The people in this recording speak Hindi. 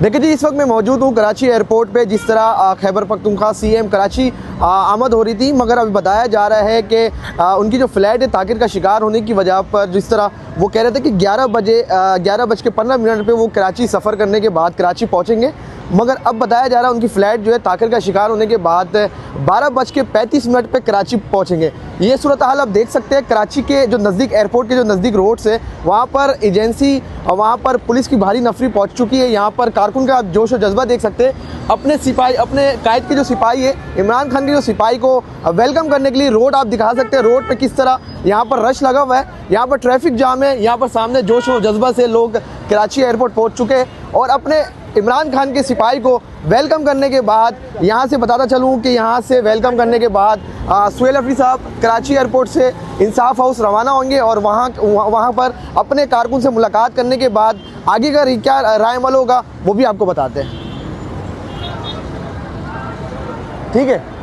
देखिए जी, इस वक्त मैं मौजूद हूँ कराची एयरपोर्ट पे। जिस तरह खैबर पख्तूनख्वा सीएम कराची आमद हो रही थी, मगर अभी बताया जा रहा है कि उनकी जो फ़्लाइट है ताख़िर का शिकार होने की वजह पर, जिस तरह वो कह रहे थे कि 11:15 पे वो कराची सफ़र करने के बाद कराची पहुँचेंगे, मगर अब बताया जा रहा है उनकी फ़्लाइट जो है ताख़िर का शिकार होने के बाद 12:35 पे कराची पहुँचेंगे। ये सूरत हाल आप देख सकते हैं कराची के जो नज़दीक एयरपोर्ट के जो नज़दीक रोड्स है, वहाँ पर एजेंसी, वहाँ पर पुलिस की भारी नफरी पहुँच चुकी है। यहाँ पर कारकुन का आप जोश और जज्बा देख सकते हैं। अपने सिपाही, अपने कायद के जो सिपाही है, इमरान खान के जो सिपाही को वेलकम करने के लिए रोड आप दिखा सकते हैं। रोड पे किस तरह यहाँ पर रश लगा हुआ है, यहाँ पर ट्रैफिक जाम है, यहाँ पर सामने जोश और जज्बा से लोग कराची एयरपोर्ट पहुँच चुके हैं। और अपने इमरान खान के सिपाही को वेलकम करने के बाद, यहाँ से बताता चलूँ कि यहाँ से वेलकम करने के बाद सुहेल अफरी साहब कराची एयरपोर्ट से इंसाफ हाउस रवाना होंगे और वहाँ पर अपने कारकुन से मुलाकात करने के बाद आगे का क्या राय अमल होगा वो भी आपको बताते हैं। ठीक है।